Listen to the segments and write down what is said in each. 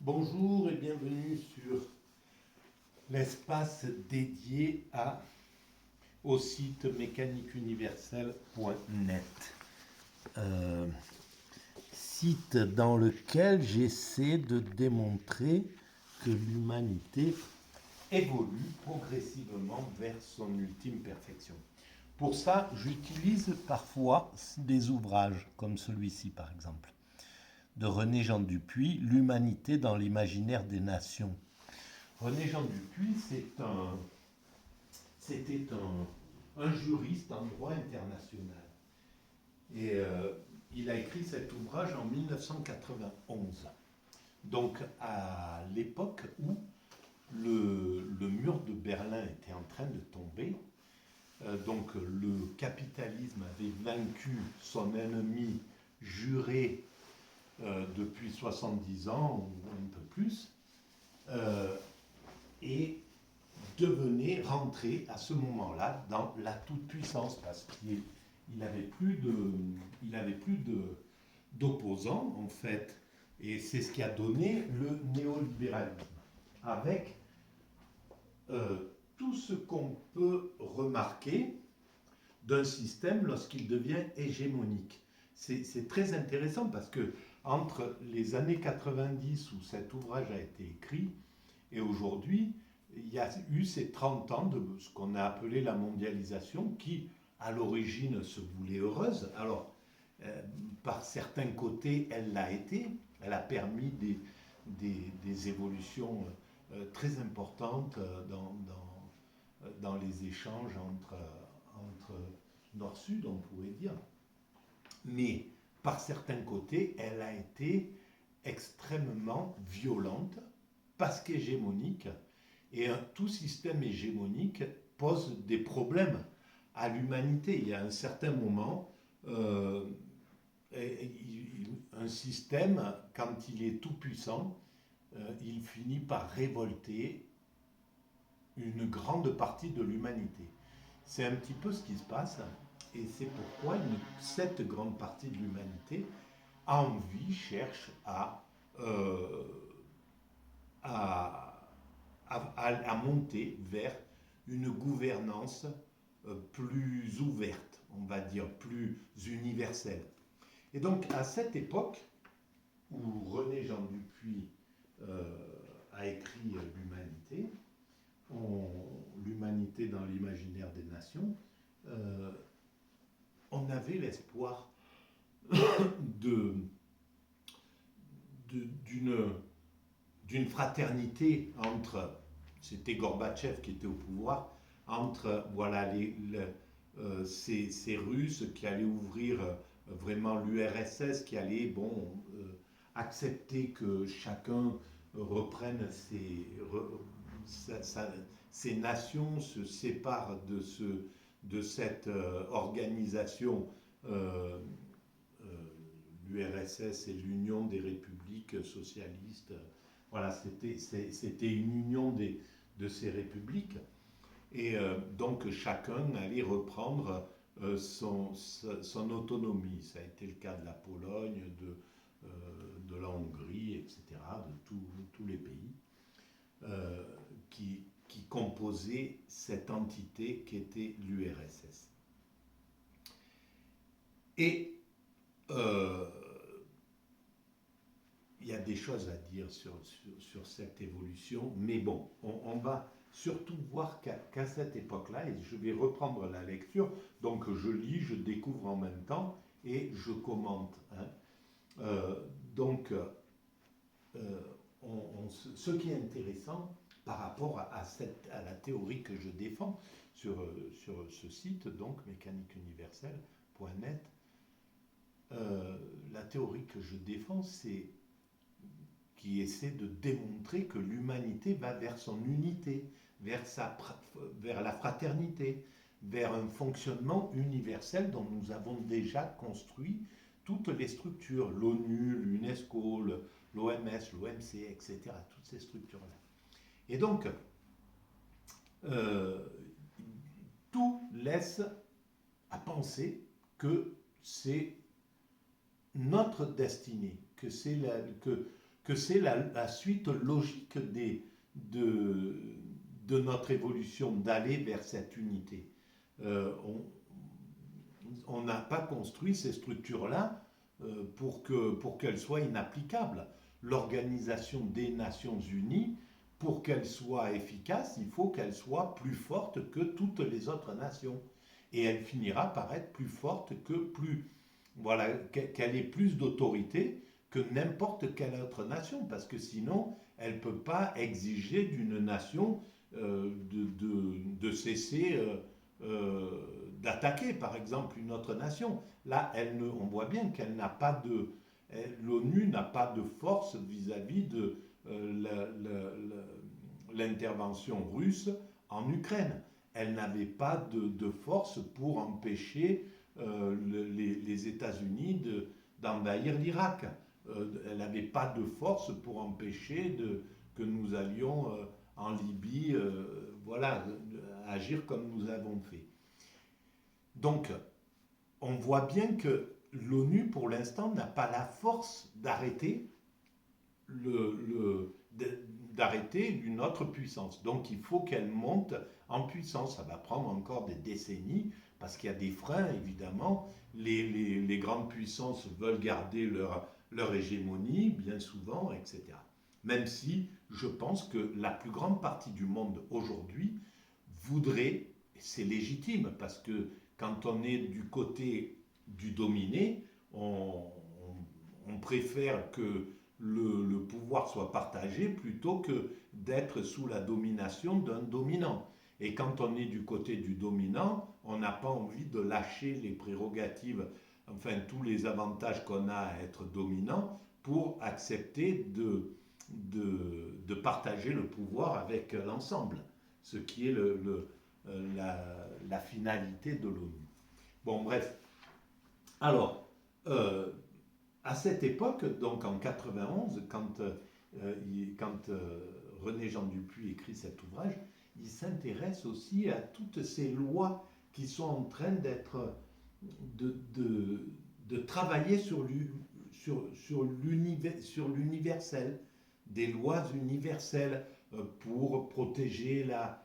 Bonjour et bienvenue sur l'espace dédié au site mécaniqueuniverselle.net. Site dans lequel j'essaie de démontrer que l'humanité évolue progressivement vers son ultime perfection. Pour ça, j'utilise parfois des ouvrages comme celui-ci par exemple, de René Jean Dupuy, L'humanité dans l'imaginaire des nations. René Jean Dupuy, c'était un juriste en droit international. Et il a écrit cet ouvrage en 1991. Donc à l'époque où le mur de Berlin était en train de tomber, donc le capitalisme avait vaincu son ennemi juré depuis 70 ans ou un peu plus, et devenait rentrer à ce moment-là dans la toute-puissance parce qu'il n'avait plus d'opposants en fait, et c'est ce qui a donné le néolibéralisme avec tout ce qu'on peut remarquer d'un système lorsqu'il devient hégémonique. C'est très intéressant parce que entre les années 90 où cet ouvrage a été écrit et aujourd'hui, il y a eu ces 30 ans de ce qu'on a appelé la mondialisation qui, à l'origine, se voulait heureuse. Alors, par certains côtés, elle l'a été. Elle a permis des évolutions très importantes dans les échanges entre Nord-Sud, on pourrait dire. Mais par certains côtés, elle a été extrêmement violente parce qu'hégémonique. Et tout système hégémonique pose des problèmes à l'humanité. Il y a un certain moment, un système, quand il est tout puissant, il finit par révolter une grande partie de l'humanité. C'est un petit peu ce qui se passe, et c'est pourquoi cette grande partie de l'humanité a envie, cherche à, à monter vers une gouvernance plus ouverte, on va dire, plus universelle. Et donc, à cette époque où René Jean Dupuy a écrit l'humanité, l'humanité dans l'imaginaire des nations, on avait l'espoir d'une fraternité entre, c'était Gorbatchev qui était au pouvoir, entre voilà, ces Russes qui allaient ouvrir vraiment l'URSS, qui allaient accepter que chacun reprenne ces nations, se séparent de cette organisation, l'URSS et l'Union des républiques socialistes. Voilà, c'était une union de ces républiques. Et donc chacun allait reprendre son autonomie. Ça a été le cas de la Pologne, de la Hongrie, etc., de tous les pays qui composaient cette entité qui était l'URSS. Et il y a des choses à dire sur cette évolution, mais bon, on va surtout voir qu'à cette époque-là, et je vais reprendre la lecture, donc je lis, je découvre en même temps, et je commente. Donc, ce qui est intéressant par rapport à la théorie que je défends sur ce site, donc mécaniqueuniverselle.net, la théorie que je défends, c'est qui essaie de démontrer que l'humanité va vers son unité, vers la fraternité, vers un fonctionnement universel dont nous avons déjà construit toutes les structures, l'ONU, l'UNESCO, l'OMS, l'OMC, etc., toutes ces structures-là. Et donc, tout laisse à penser que c'est notre destinée, que que c'est la suite logique de notre évolution, d'aller vers cette unité. Euh, on n'a pas construit ces structures-là pour qu'elles soient inapplicables. L'Organisation des Nations Unies, pour qu'elle soit efficace, il faut qu'elle soit plus forte que toutes les autres nations. Et elle finira par être plus forte voilà, qu'elle ait plus d'autorité que n'importe quelle autre nation, parce que sinon, elle ne peut pas exiger d'une nation de cesser d'attaquer, par exemple, une autre nation. Là, on voit bien qu'elle n'a pas de... L'ONU n'a pas de force vis-à-vis de l'intervention russe en Ukraine. Elle n'avait pas de force pour empêcher les États-Unis d'envahir l'Irak. Elle n'avait pas de force pour empêcher que nous allions en Libye, voilà, agir comme nous avons fait. Donc, on voit bien que l'ONU, pour l'instant, n'a pas la force d'arrêter d'arrêter une autre puissance. Donc, il faut qu'elle monte en puissance. Ça va prendre encore des décennies, parce qu'il y a des freins, évidemment. Les grandes puissances veulent garder leur hégémonie, bien souvent, etc. Même si je pense que la plus grande partie du monde aujourd'hui voudrait, c'est légitime, parce que quand on est du côté du dominé, on préfère que le pouvoir soit partagé plutôt que d'être sous la domination d'un dominant. Et quand on est du côté du dominant, on n'a pas envie de lâcher les prérogatives, enfin tous les avantages qu'on a à être dominant pour accepter de partager le pouvoir avec l'ensemble, ce qui est la finalité de l'ONU. Bon, bref. Alors, à cette époque, donc en 91, quand René Jean Dupuy écrit cet ouvrage, il s'intéresse aussi à toutes ces lois qui sont en train de travailler sur l'universel, des lois universelles pour protéger la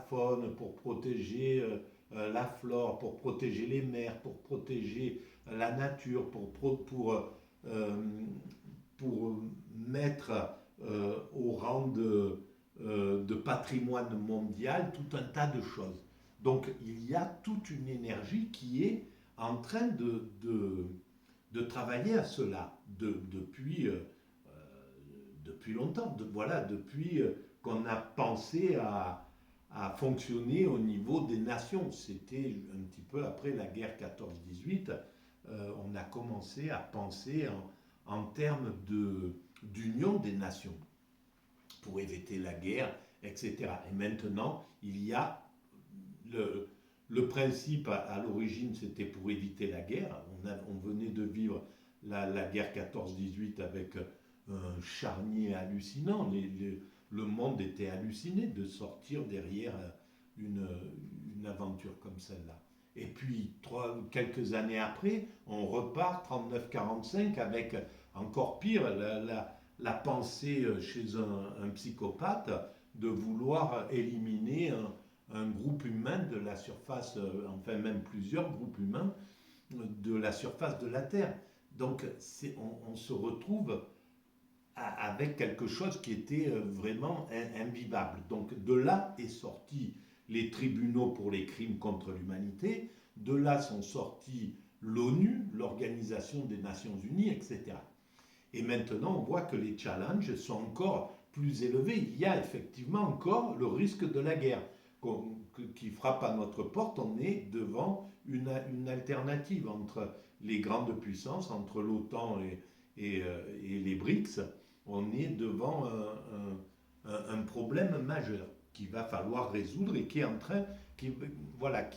faune, pour protéger la flore, pour protéger les mers, pour protéger la nature, pour mettre au rang de patrimoine mondial tout un tas de choses. Donc il y a toute une énergie qui est en train de travailler à cela depuis longtemps. Voilà, depuis qu'on a pensé à fonctionner au niveau des nations. C'était un petit peu après la guerre 14-18. On a commencé à penser en termes d'union des nations pour éviter la guerre, etc. Et maintenant, il y a le principe à l'origine, c'était pour éviter la guerre. On venait de vivre la guerre 14-18 avec un charnier hallucinant. Le monde était halluciné de sortir derrière une aventure comme celle-là. Et puis, quelques années après, on repart 39-45 avec encore pire la pensée chez un psychopathe de vouloir éliminer un groupe humain de la surface, enfin même plusieurs groupes humains de la surface de la Terre. Donc on se retrouve avec quelque chose qui était vraiment invivable. Donc de là est sorti les tribunaux pour les crimes contre l'humanité, de là sont sortis l'ONU, l'Organisation des Nations Unies, etc. Et maintenant, on voit que les challenges sont encore plus élevés. Il y a effectivement encore le risque de la guerre qui frappe à notre porte. On est devant une alternative entre les grandes puissances, entre l'OTAN et les BRICS. On est devant un problème majeur qu'il va falloir résoudre et qui est en train, qui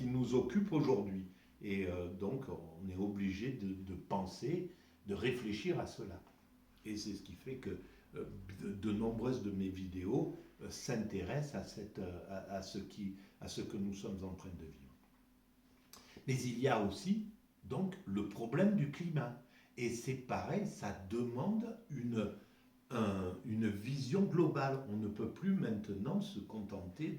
nous occupe aujourd'hui. Et donc, on est obligé de penser, de réfléchir à cela. Et c'est ce qui fait que de nombreuses de mes vidéos s'intéressent à ce que nous sommes en train de vivre. Mais il y a aussi donc le problème du climat. Et c'est pareil, ça demande vision globale. On ne peut plus maintenant se contenter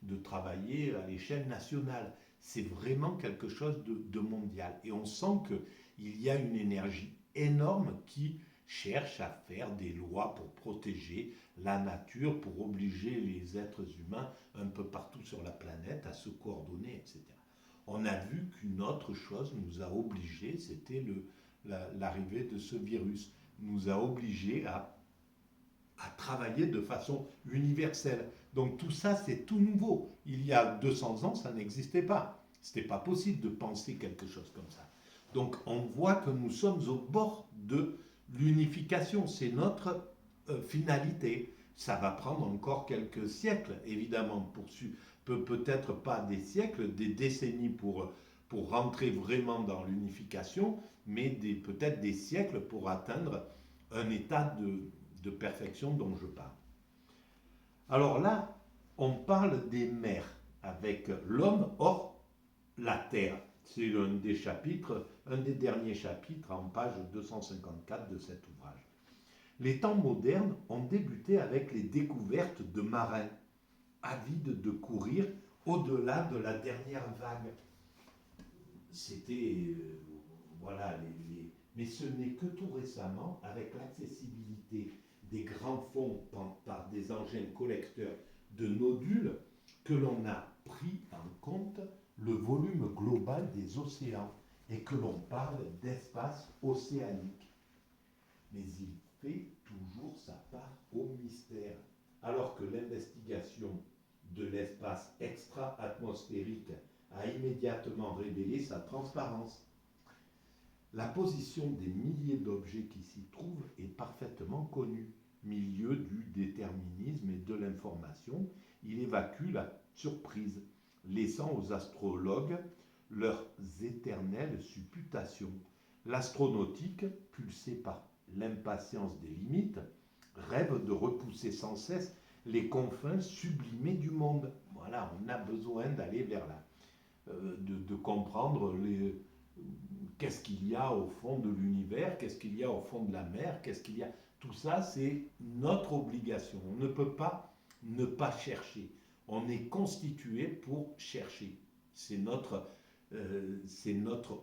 de travailler à l'échelle nationale. C'est vraiment quelque chose de mondial. Et on sent qu'il y a une énergie énorme qui cherche à faire des lois pour protéger la nature, pour obliger les êtres humains un peu partout sur la planète à se coordonner, etc. On a vu qu'une autre chose nous a obligés, c'était l'arrivée de ce virus, nous a obligés à travailler de façon universelle. Donc tout ça, c'est tout nouveau. Il y a 200 ans, ça n'existait pas. Ce n'était pas possible de penser quelque chose comme ça. Donc on voit que nous sommes au bord de l'unification. C'est notre finalité. Ça va prendre encore quelques siècles, évidemment, peut-être pas des siècles, des décennies pour rentrer vraiment dans l'unification, mais peut-être des siècles pour atteindre un état de perfection dont je parle. Alors là, on parle des mers avec l'homme hors la terre. C'est un des derniers chapitres en page 254 de cet ouvrage. Les temps modernes ont débuté avec les découvertes de marins avides de courir au-delà de la dernière vague. C'était, voilà, mais ce n'est que tout récemment, avec l'accessibilité des grands fonds par des engins collecteurs de nodules, que l'on a pris en compte le volume global des océans et que l'on parle d'espace océanique. Mais il fait toujours sa part au mystère, alors que l'investigation de l'espace extra-atmosphérique a immédiatement révélé sa transparence. La position des milliers d'objets qui s'y trouvent est parfaitement connue. Milieu du déterminisme et de l'information, il évacue la surprise, laissant aux astrologues leurs éternelles supputations. L'astronautique, pulsée par l'impatience des limites, rêve de repousser sans cesse les confins sublimés du monde. Voilà, on a besoin d'aller vers là, de comprendre qu'est-ce qu'il y a au fond de l'univers, qu'est-ce qu'il y a au fond de la mer, qu'est-ce qu'il y a. Tout ça, c'est notre obligation. On ne peut pas ne pas chercher. On est constitué pour chercher. C'est notre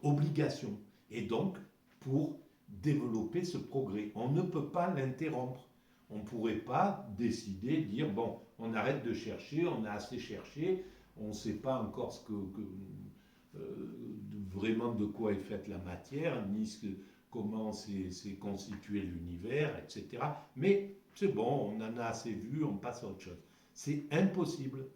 obligation. Et donc, pour développer ce progrès, on ne peut pas l'interrompre. On ne pourrait pas décider, dire, bon, on arrête de chercher, on a assez cherché, on ne sait pas encore vraiment de quoi est faite la matière, ni comment s'est constitué l'univers, etc. Mais c'est bon, on en a assez vu, on passe à autre chose. C'est impossible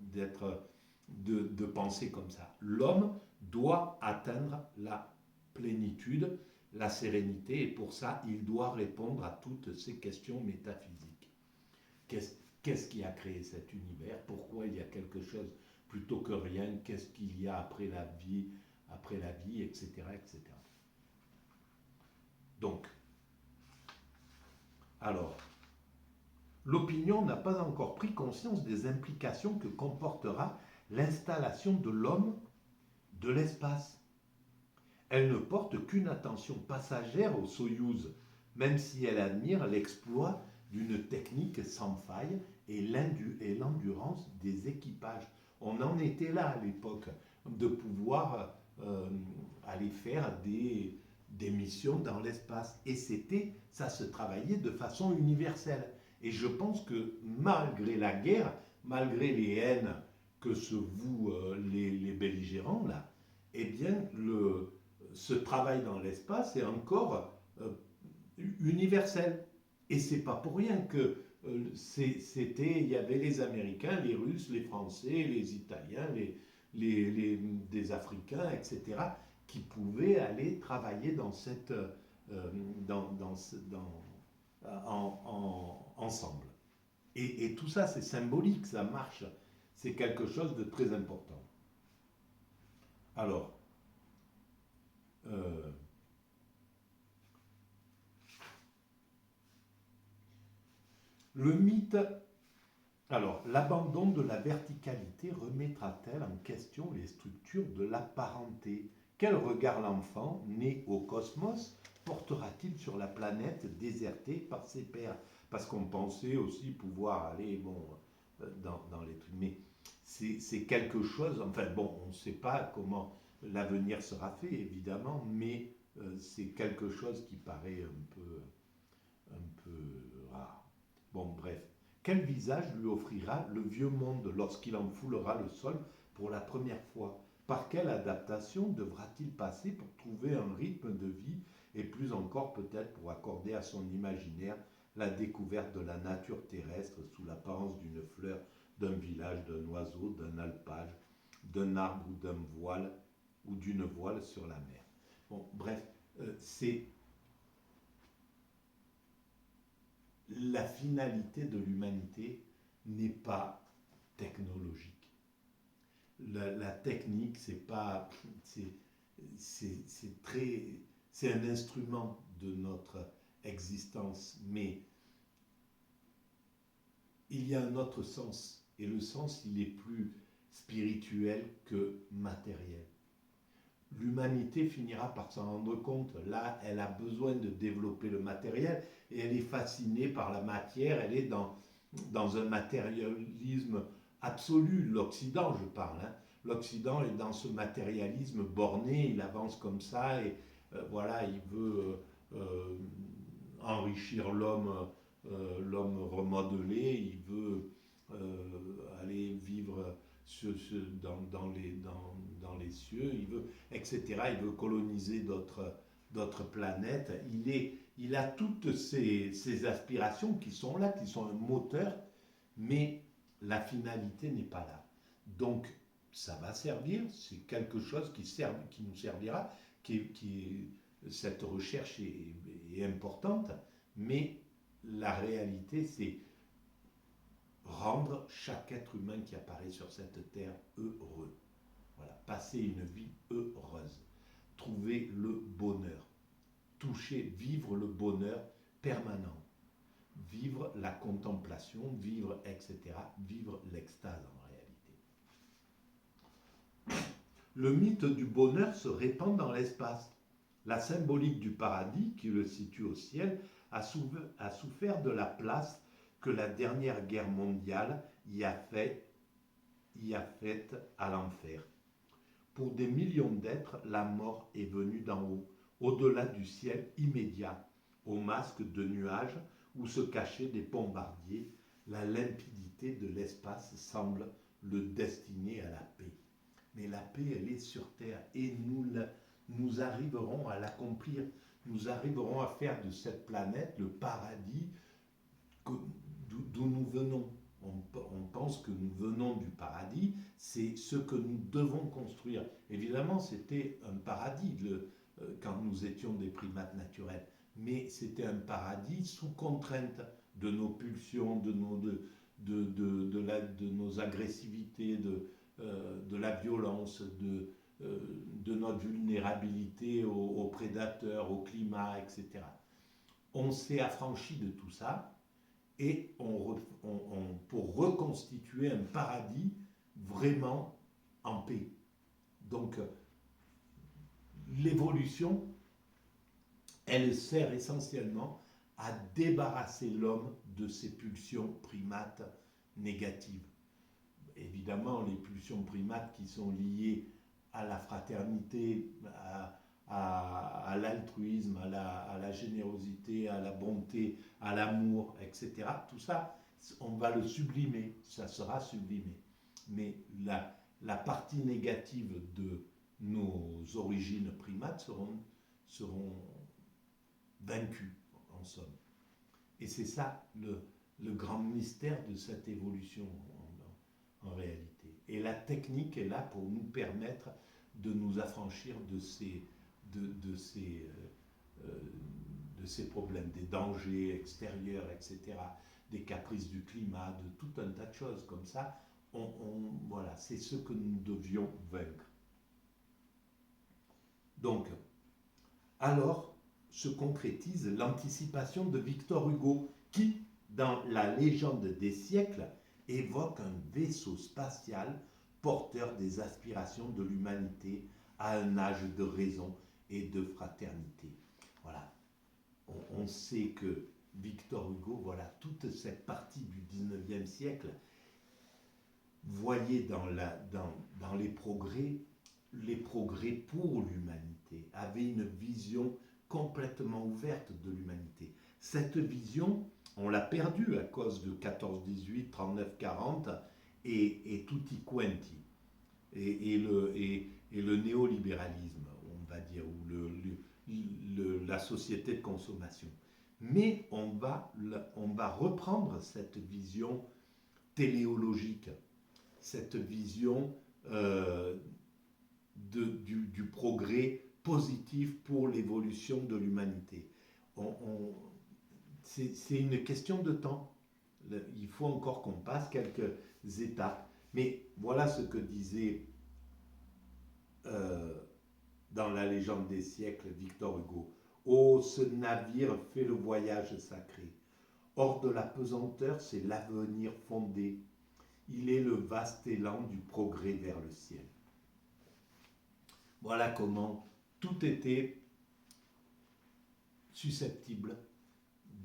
de penser comme ça. L'homme doit atteindre la plénitude, la sérénité, et pour ça, il doit répondre à toutes ces questions métaphysiques. Qu'est-ce qui a créé cet univers? Pourquoi il y a quelque chose plutôt que rien? Qu'est-ce qu'il y a après la vie, etc., etc. Donc, alors, l'opinion n'a pas encore pris conscience des implications que comportera l'installation de l'homme de l'espace. Elle ne porte qu'une attention passagère au Soyouz, même si elle admire l'exploit d'une technique sans faille et l'endurance des équipages. On en était là à l'époque, de pouvoir aller faire des missions dans l'espace. Et ça se travaillait de façon universelle. Et je pense que malgré la guerre, malgré les haines que se vouent les belligérants, là, eh bien, ce travail dans l'espace est encore universel. Et c'est pas pour rien que il y avait les Américains, les Russes, les Français, les Italiens, des Africains, etc., qui pouvaient aller travailler ensemble. Et tout ça, c'est symbolique, ça marche. C'est quelque chose de très important. Alors, le mythe. Alors, l'abandon de la verticalité remettra-t-elle en question les structures de la parenté? Quel regard l'enfant, né au cosmos, portera-t-il sur la planète désertée par ses pairs? Parce qu'on pensait aussi pouvoir aller dans les trucs. Mais c'est quelque chose, enfin bon, on ne sait pas comment l'avenir sera fait, évidemment, mais c'est quelque chose qui paraît un peu rare. Bon, bref. Quel visage lui offrira le vieux monde lorsqu'il en foulera le sol pour la première fois? Par quelle adaptation devra-t-il passer pour trouver un rythme de vie et plus encore peut-être pour accorder à son imaginaire la découverte de la nature terrestre sous l'apparence d'une fleur, d'un village, d'un oiseau, d'un alpage, d'un arbre ou d'un voile ou d'une voile sur la mer? Bon, bref, c'est la finalité de l'humanité n'est pas technologique. La technique, c'est pas, c'est très, c'est un instrument de notre existence, mais il y a un autre sens, et le sens, il est plus spirituel que matériel. L'humanité finira par s'en rendre compte. Là, elle a besoin de développer le matériel et elle est fascinée par la matière. Elle est dans un matérialisme absolu. L'Occident, je parle. Hein. L'Occident est dans ce matérialisme borné. Il avance comme ça et voilà, il veut enrichir l'homme remodelé. Il veut aller vivre dans les cieux, il veut, etc. Il veut coloniser d'autres planètes. Il a toutes ces aspirations qui sont là, qui sont un moteur, mais la finalité n'est pas là. Donc, ça va servir, c'est quelque chose qui nous servira, cette recherche est importante, mais la réalité, c'est rendre chaque être humain qui apparaît sur cette terre heureux. Voilà, passer une vie heureuse, trouver le bonheur, toucher, vivre le bonheur permanent, vivre la contemplation, vivre, etc., vivre l'extase en réalité. Le mythe du bonheur se répand dans l'espace. La symbolique du paradis, qui le situe au ciel, a souffert de la place que la dernière guerre mondiale y a faite à l'enfer. Pour des millions d'êtres, la mort est venue d'en haut, au-delà du ciel immédiat, au masque de nuages où se cachaient des bombardiers. La limpidité de l'espace semble le destiner à la paix. Mais la paix, elle est sur terre et nous arriverons à l'accomplir. Nous arriverons à faire de cette planète le paradis d'où nous venons. On pense que nous venons du paradis, c'est ce que nous devons construire. Évidemment, c'était un paradis quand nous étions des primates naturels, mais c'était un paradis sous contrainte de nos pulsions, de nos agressivités, de la violence, de notre vulnérabilité aux prédateurs, au climat, etc. On s'est affranchi de tout ça et pour reconstituer un paradis vraiment en paix. Donc, l'évolution, elle sert essentiellement à débarrasser l'homme de ses pulsions primates négatives. Évidemment, les pulsions primates qui sont liées à la fraternité, à l'altruisme, à la générosité, à la bonté, à l'amour, etc. Tout ça, on va le sublimer, ça sera sublimé. Mais la partie négative de nos origines primates seront vaincues, en somme. Et c'est ça le grand mystère de cette évolution en réalité. Et la technique est là pour nous permettre de nous affranchir de ces problèmes, des dangers extérieurs, etc., des caprices du climat, de tout un tas de choses comme ça. Voilà, c'est ce que nous devions vaincre. Donc, alors se concrétise l'anticipation de Victor Hugo, qui, dans la légende des siècles, évoque un vaisseau spatial porteur des aspirations de l'humanité à un âge de raison et de fraternité. Voilà, on sait que Victor Hugo, voilà, toute cette partie du 19e siècle, voyait dans les progrès pour l'humanité, avait une vision complètement ouverte de l'humanité. Cette vision, on l'a perdue à cause de 14-18, 39-40 et tutti quanti, et le néolibéralisme, on va dire, ou la société de consommation. Mais on va reprendre cette vision téléologique, cette vision du progrès positif pour l'évolution de l'humanité. C'est une question de temps. Il faut encore qu'on passe quelques étapes. Mais voilà ce que disait dans la légende des siècles Victor Hugo. Oh, ce navire fait le voyage sacré. Hors de la pesanteur, c'est l'avenir fondé. Il est le vaste élan du progrès vers le ciel. Voilà comment tout était susceptible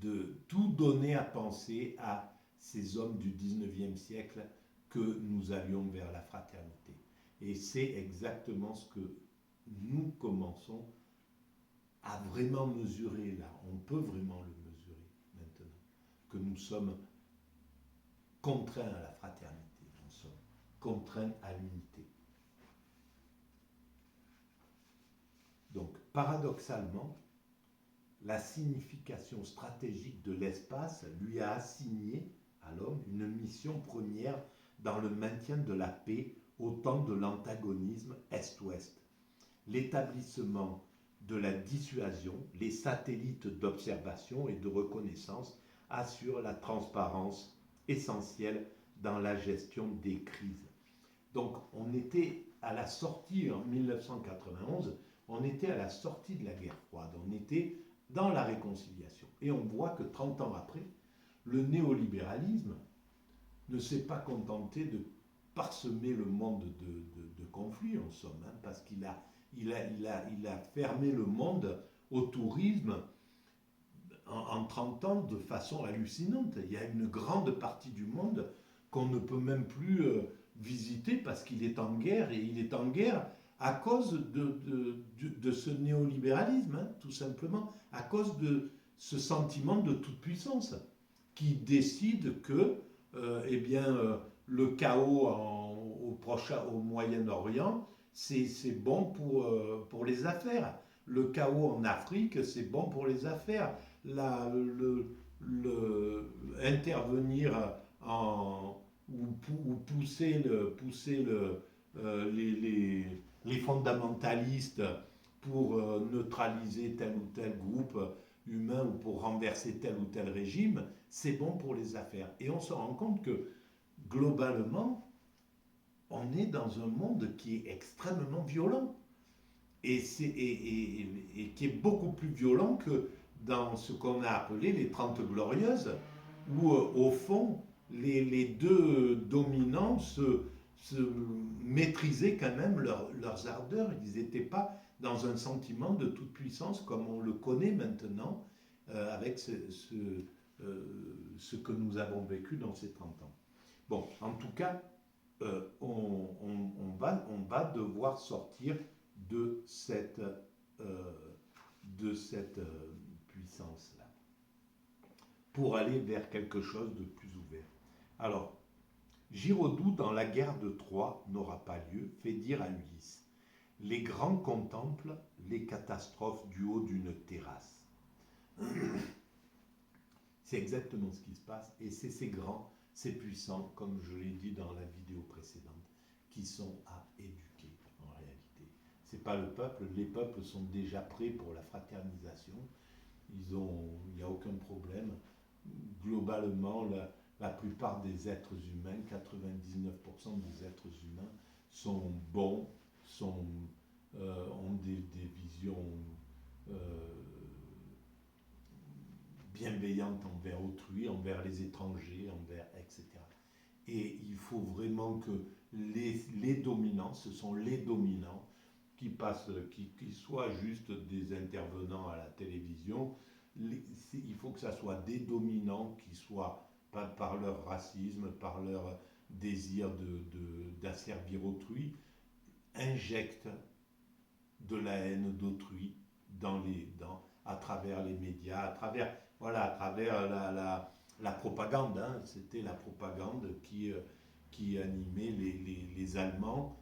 de tout donner à penser à ces hommes du 19e siècle que nous allions vers la fraternité. Et c'est exactement ce que nous commençons à vraiment mesurer là. On peut vraiment le mesurer maintenant, que nous sommes contraints à la fraternité, nous sommes contraints à l'unité. Donc, paradoxalement, la signification stratégique de l'espace lui a assigné à l'homme une mission première dans le maintien de la paix au temps de l'antagonisme Est-Ouest. L'établissement de la dissuasion, les satellites d'observation et de reconnaissance assurent la transparence essentielle dans la gestion des crises. Donc on était à la sortie en 1991, on était à la sortie de la guerre froide, on était dans la réconciliation. Et on voit que 30 ans après, le néolibéralisme ne s'est pas contenté de parsemer le monde de conflits, en somme, hein, parce qu'il a fermé le monde au tourisme en 30 ans de façon hallucinante. Il y a une grande partie du monde qu'on ne peut même plus visiter parce qu'il est en guerre, et il est en guerre à cause de ce néolibéralisme, hein, tout simplement, à cause de ce sentiment de toute puissance qui décide que le chaos au Moyen-Orient, c'est bon pour les affaires. Le chaos en Afrique, c'est bon pour les affaires. Intervenir ou pousser les fondamentalistes pour neutraliser tel ou tel groupe humain ou pour renverser tel ou tel régime, c'est bon pour les affaires. Et on se rend compte que globalement, on est dans un monde qui est extrêmement violent et qui est beaucoup plus violent que dans ce qu'on a appelé les 30 Glorieuses, où au fond, les deux dominants se maîtrisaient quand même leurs ardeurs. Ils n'étaient pas dans un sentiment de toute puissance comme on le connaît maintenant avec ce que nous avons vécu dans ces 30 ans. Bon, en tout cas, on va devoir sortir de cette puissance-là pour aller vers quelque chose de plus ouvert. Alors, Giraudoux, dans la guerre de Troie, n'aura pas lieu, fait dire à Ulysse. Les grands contemplent les catastrophes du haut d'une terrasse. C'est exactement ce qui se passe, et c'est ces grands, ces puissants, comme je l'ai dit dans la vidéo précédente, qui sont à éduquer en réalité. C'est pas le peuple, les peuples sont déjà prêts pour la fraternisation, il n'y a aucun problème. Globalement, la plupart des êtres humains, 99% des êtres humains sont bons, ont des visions bienveillantes envers autrui, envers les étrangers, etc. Et il faut vraiment que les dominants, ce sont les dominants qui soient juste des intervenants à la télévision, il faut que ça soit des dominants qui soient, par leur racisme, par leur désir d'asservir autrui, injectent de la haine d'autrui à travers les médias, à travers la propagande. Hein. C'était la propagande qui animait les Allemands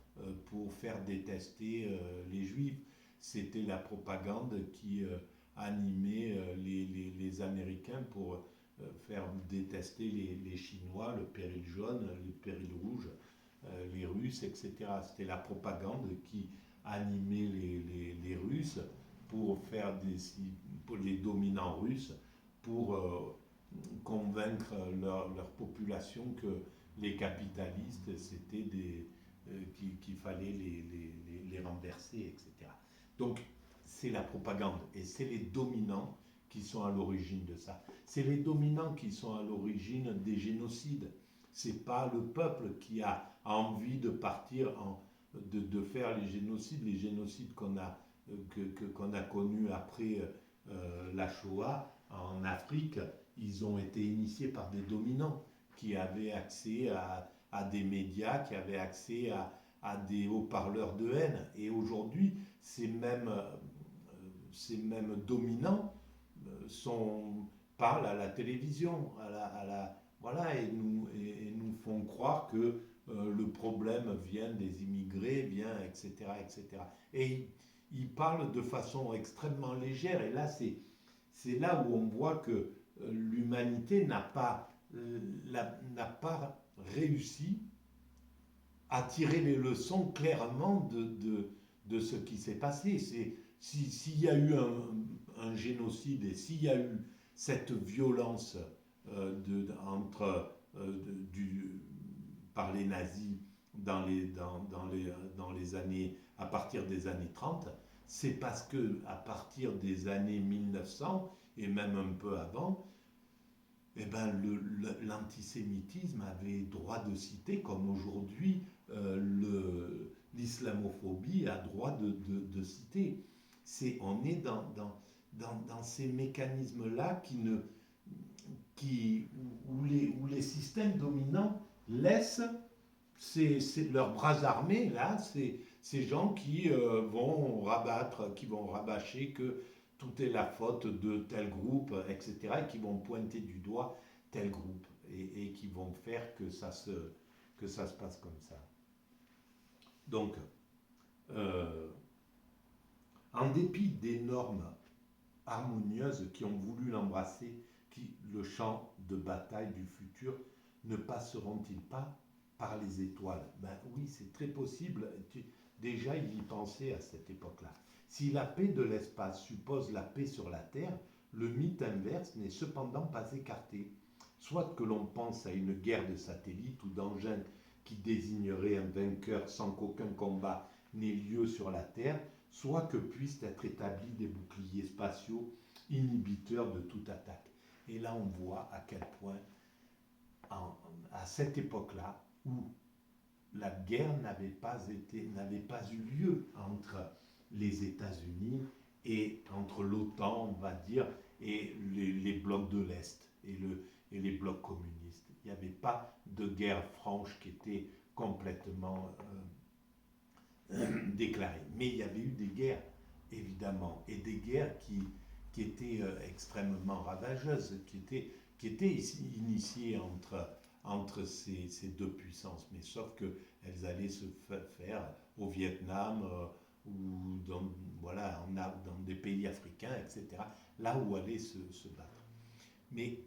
pour faire détester les Juifs. C'était la propagande qui animait les Américains pour faire détester les Chinois, le péril jaune, le péril rouge, les Russes, etc. C'était la propagande qui animait les Russes pour faire pour les dominants russes, pour convaincre leur population que les capitalistes, c'était qu'il fallait les renverser, etc. Donc, c'est la propagande et c'est les dominants qui sont à l'origine de ça. C'est les dominants qui sont à l'origine des génocides. C'est pas le peuple qui a envie de partir de faire les génocides qu'on a connus après la Shoah en Afrique. Ils ont été initiés par des dominants qui avaient accès à des médias, qui avaient accès à des haut-parleurs de haine. Et aujourd'hui, ces mêmes dominants parlent à la télévision, voilà, et nous font croire que le problème vient des immigrés, etc., etc. Et ils parlent de façon extrêmement légère. Et là, c'est là où on voit que l'humanité n'a pas réussi à tirer les leçons clairement de ce qui s'est passé. S'il y a eu un génocide et s'il y a eu cette violence par les nazis dans les années, à partir des années 30, c'est parce que à partir des années 1900 et même un peu avant, eh ben, l'antisémitisme avait droit de citer, comme aujourd'hui l'islamophobie a droit de citer. On est dans ces mécanismes-là où les systèmes dominants laissent leurs bras armés, là, ces gens qui vont rabâcher que tout est la faute de tel groupe, etc., et qui vont pointer du doigt tel groupe, et qui vont faire que ça se passe comme ça. Donc, en dépit des normes harmonieuses qui ont voulu l'embrasser, le champ de bataille du futur ne passeront-ils pas par les étoiles? Ben oui, c'est très possible. Déjà, il y pensait à cette époque-là. Si la paix de l'espace suppose la paix sur la Terre, le mythe inverse n'est cependant pas écarté. Soit que l'on pense à une guerre de satellites ou d'engins qui désignerait un vainqueur sans qu'aucun combat n'ait lieu sur la Terre, soit que puissent être établis des boucliers spatiaux inhibiteurs de toute attaque. Et là, on voit à quel point, à cette époque-là, où la guerre n'avait pas eu lieu entre les États-Unis et entre l'OTAN, on va dire, et les blocs de l'Est et les blocs communistes. Il n'y avait pas de guerre franche qui était complètement déclarée. Mais il y avait eu des guerres, évidemment, et des guerres qui étaient extrêmement ravageuses, qui étaient initiées entre ces deux puissances, mais sauf qu'elles allaient se faire au Vietnam ou dans des pays africains, etc., là où allaient se battre. Mais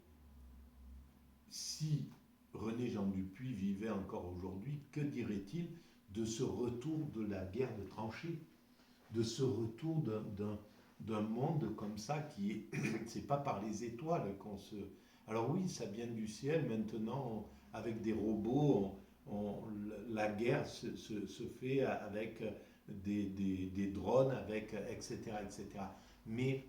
si René Jean Dupuy vivait encore aujourd'hui, que dirait-il de ce retour de la guerre de tranchées, de ce retour d'un monde comme ça qui est, c'est pas par les étoiles qu'on se... Alors oui, ça vient du ciel maintenant, avec des robots, la guerre se fait avec des drones, etc., etc. Mais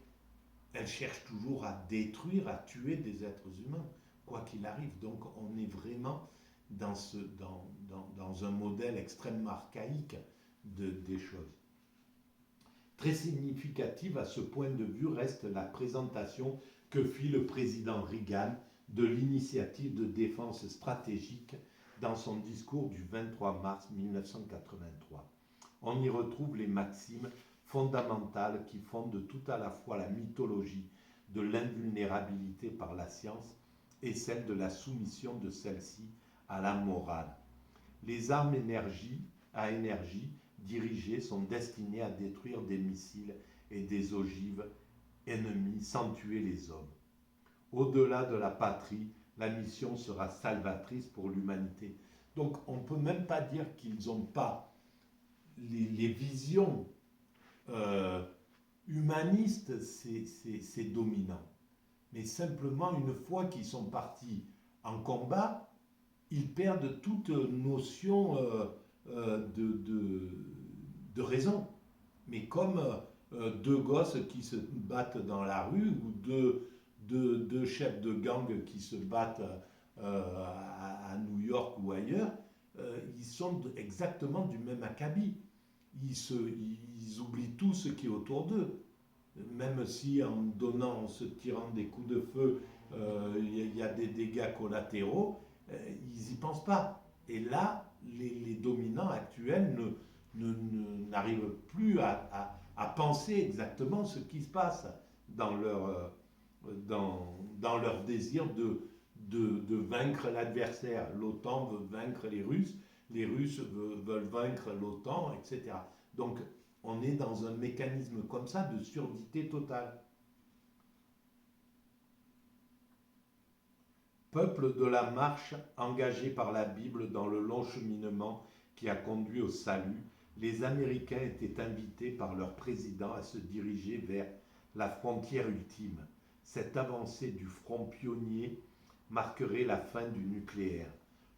elle cherche toujours à détruire, à tuer des êtres humains, quoi qu'il arrive. Donc on est vraiment dans un modèle extrêmement archaïque des choses. Très significative à ce point de vue reste la présentation que fit le président Reagan de l'initiative de défense stratégique dans son discours du 23 mars 1983. On y retrouve les maximes fondamentales qui fondent tout à la fois la mythologie de l'invulnérabilité par la science et celle de la soumission de celle-ci à la morale. Les armes à énergie dirigées sont destinées à détruire des missiles et des ogives ennemis sans tuer les hommes. Au-delà de la patrie, la mission sera salvatrice pour l'humanité. Donc on ne peut même pas dire qu'ils n'ont pas les visions humanistes, c'est dominant. Mais simplement, une fois qu'ils sont partis en combat, ils perdent toute notion de raison. Mais comme deux gosses qui se battent dans la rue ou deux chefs de gang qui se battent à New York ou ailleurs, ils sont exactement du même acabit. Ils oublient tout ce qui est autour d'eux. Même si en se tirant des coups de feu, il y a des dégâts collatéraux, ils n'y pensent pas. Et là, les dominants actuels n'arrivent plus à penser exactement ce qui se passe dans leur désir de vaincre l'adversaire. L'OTAN veut vaincre les Russes veulent vaincre l'OTAN, etc. Donc, on est dans un mécanisme comme ça de surdité totale. Peuple de la marche engagé par la Bible dans le long cheminement qui a conduit au salut, les Américains étaient invités par leur président à se diriger vers la frontière ultime. Cette avancée du front pionnier marquerait la fin du nucléaire.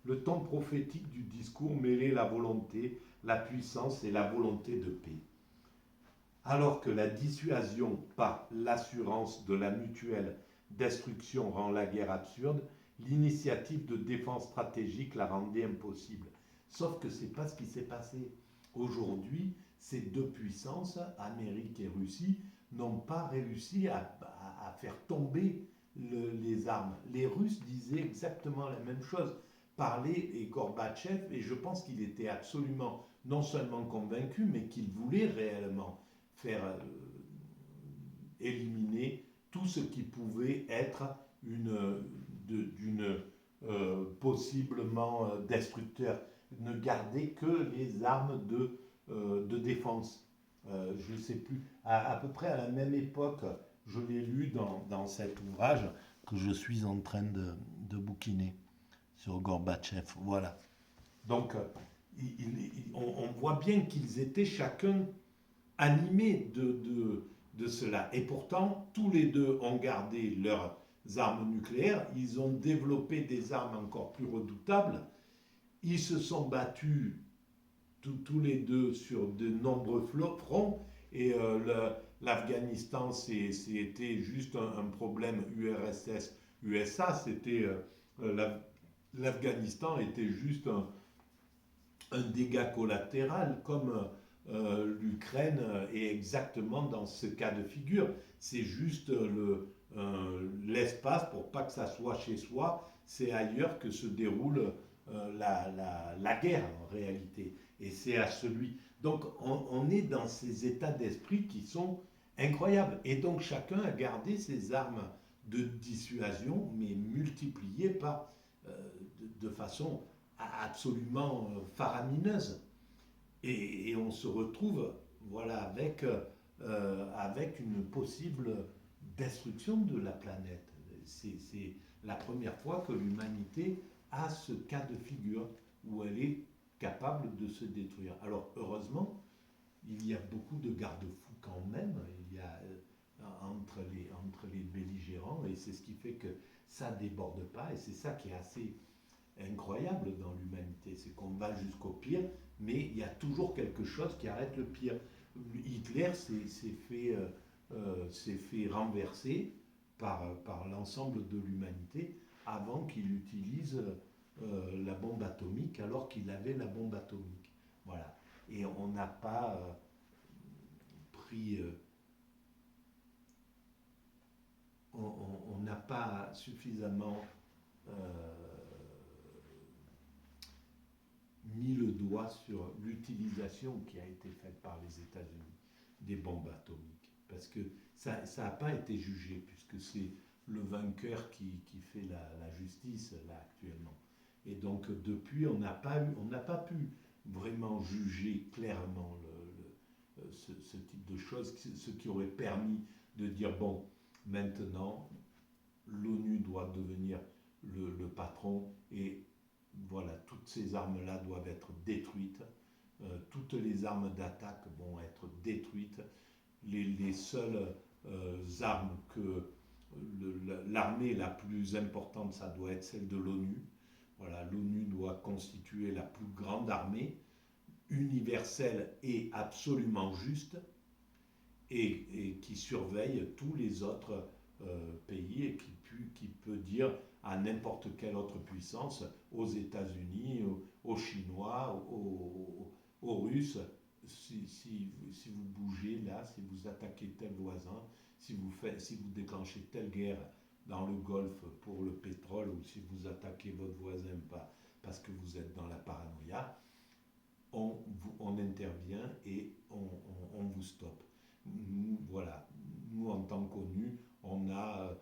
Le ton prophétique du discours mêlait la volonté, la puissance et la volonté de paix. Alors que la dissuasion par l'assurance de la mutuelle destruction rend la guerre absurde, l'initiative de défense stratégique la rendait impossible. Sauf que ce n'est pas ce qui s'est passé. Aujourd'hui, ces deux puissances, Amérique et Russie, n'ont pas réussi à faire tomber les armes. Les Russes disaient exactement la même chose. Parlait et Gorbatchev, et je pense qu'il était absolument non seulement convaincu, mais qu'il voulait réellement faire éliminer tout ce qui pouvait être possiblement destructeur. Ne garder que les armes de défense. Je ne sais plus, à peu près à la même époque, je l'ai lu dans cet ouvrage que je suis en train de bouquiner sur Gorbatchev. Voilà. Donc, on voit bien qu'ils étaient chacun animés de cela. Et pourtant, tous les deux ont gardé leurs armes nucléaires. Ils ont développé des armes encore plus redoutables. Ils se sont battus tous les deux sur de nombreux fronts. Et l'Afghanistan, c'était juste un problème URSS-USA. C'était l'Afghanistan était juste un dégât collatéral, comme l'Ukraine est exactement dans ce cas de figure. C'est juste l'espace, pour pas que ça soit chez soi, c'est ailleurs que se déroule la guerre en réalité. Et c'est à celui. Donc on est dans ces états d'esprit qui sont incroyables. Et donc chacun a gardé ses armes de dissuasion, mais multipliées par de façon absolument faramineuse. Et on se retrouve voilà, avec une possible destruction de la planète. C'est la première fois que l'humanité a ce cas de figure où elle est capable de se détruire. Alors heureusement, il y a beaucoup de garde-fous quand même, il y a entre les belligérants, et c'est ce qui fait que ça ne déborde pas, et c'est ça qui est assez incroyable dans l'humanité, c'est qu'on va jusqu'au pire, mais il y a toujours quelque chose qui arrête le pire. Hitler s'est fait renverser par l'ensemble de l'humanité avant qu'il utilise la bombe atomique, alors qu'il avait la bombe atomique. Voilà. Et on n'a pas pris, on n'a pas suffisamment mis le doigt sur l'utilisation qui a été faite par les États-Unis des bombes atomiques. Parce que ça n'a pas été jugé, puisque c'est le vainqueur qui fait la justice là actuellement. Et donc depuis, on n'a pas pu vraiment juger clairement ce type de choses, ce qui aurait permis de dire, bon, maintenant, l'ONU doit devenir le patron et voilà, toutes ces armes-là doivent être détruites. Toutes les armes d'attaque vont être détruites. Les seules armes que l'armée la plus importante, ça doit être celle de l'ONU. Voilà, l'ONU doit constituer la plus grande armée, universelle et absolument juste, et qui surveille tous les autres pays et qui peut dire à n'importe quelle autre puissance, aux États-Unis, aux Chinois, aux Russes, si vous bougez là, si vous attaquez tel voisin, si vous déclenchez telle guerre dans le Golfe pour le pétrole, ou si vous attaquez votre voisin parce que vous êtes dans la paranoïa, on intervient et on vous stoppe. Voilà, nous en tant qu'ONU, on a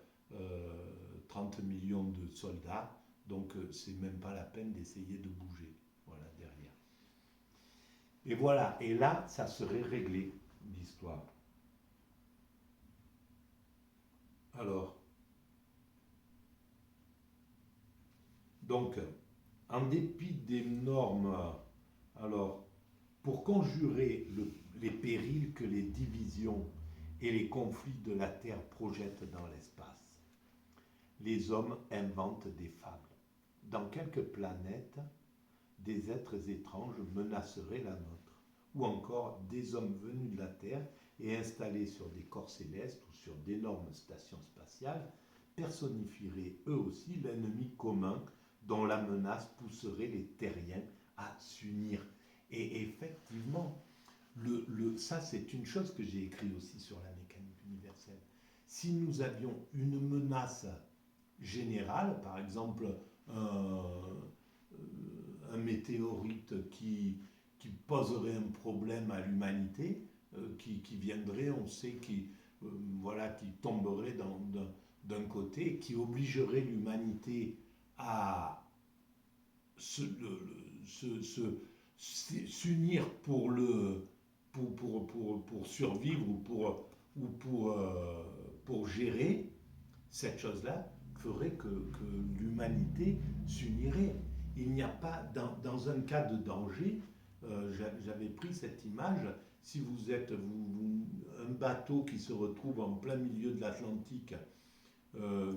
30 millions de soldats, donc c'est même pas la peine d'essayer de bouger, voilà, derrière. Et voilà, et là, ça serait réglé, l'histoire. Alors, donc, en dépit des normes, alors, pour conjurer les périls que les divisions et les conflits de la Terre projettent dans l'espace, les hommes inventent des fables. Dans quelques planètes, des êtres étranges menaceraient la nôtre, ou encore des hommes venus de la Terre et installés sur des corps célestes ou sur d'énormes stations spatiales personnifieraient eux aussi l'ennemi commun dont la menace pousserait les terriens à s'unir. Et effectivement, ça c'est une chose que j'ai écrit aussi sur la mécanique universelle. Si nous avions une menace générale, par exemple un météorite qui poserait un problème à l'humanité, qui viendrait, on sait, voilà, qui tomberait d'un côté, qui obligerait l'humanité à s'unir pour survivre ou pour gérer, cette chose-là ferait que l'humanité s'unirait. Il n'y a pas, dans un cas de danger, j'avais pris cette image, si vous êtes un bateau qui se retrouve en plein milieu de l'Atlantique,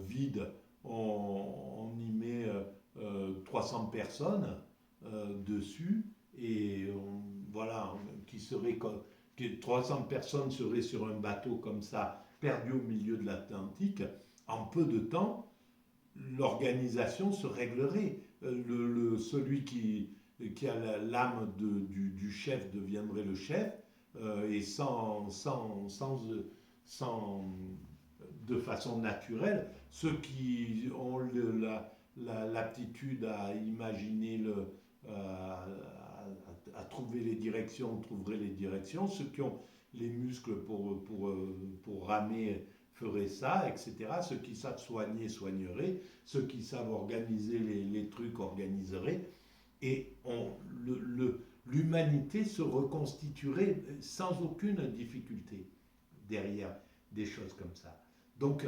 vide, on y met 300 personnes dessus, et voilà, que 300 personnes seraient sur un bateau comme ça, perdu au milieu de l'Atlantique. En peu de temps, l'organisation se réglerait. Celui qui a l'âme du chef deviendrait le chef, et de façon naturelle, ceux qui ont l'aptitude à imaginer, à trouver les directions, trouveraient les directions, ceux qui ont les muscles pour ramer feraient ça, etc. Ceux qui savent soigner, soigneraient. Ceux qui savent organiser les trucs, organiseraient. Et l'humanité se reconstituerait sans aucune difficulté derrière des choses comme ça. Donc,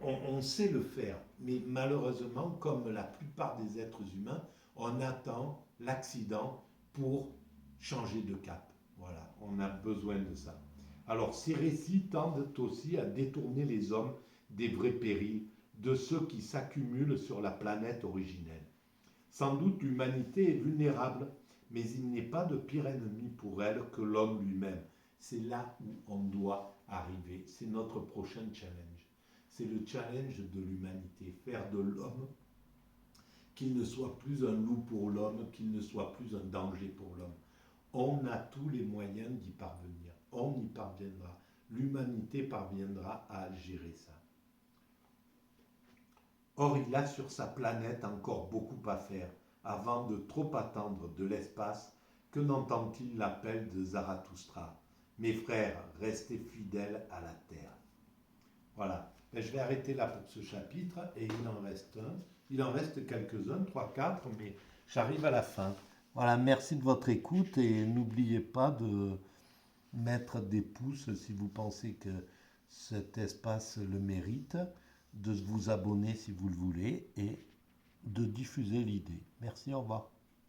on sait le faire, mais malheureusement, comme la plupart des êtres humains, on attend l'accident pour changer de cap. Voilà, on a besoin de ça. Alors, ces récits tendent aussi à détourner les hommes des vrais périls, de ceux qui s'accumulent sur la planète originelle. Sans doute l'humanité est vulnérable, mais il n'est pas de pire ennemi pour elle que l'homme lui-même. C'est là où on doit arriver. C'est notre prochain challenge. C'est le challenge de l'humanité. Faire de l'homme qu'il ne soit plus un loup pour l'homme, qu'il ne soit plus un danger pour l'homme. On a tous les moyens d'y parvenir. On y parviendra. L'humanité parviendra à gérer ça. Or, il a sur sa planète encore beaucoup à faire avant de trop attendre de l'espace. Que n'entend-il l'appel de Zarathustra? Mes frères, restez fidèles à la terre. Voilà. Je vais arrêter là pour ce chapitre et il en reste un. Il en reste quelques-uns, 3, 4, mais j'arrive à la fin. Voilà, merci de votre écoute et n'oubliez pas de mettre des pouces si vous pensez que cet espace le mérite, de vous abonner si vous le voulez et de diffuser l'idée. Merci, au revoir.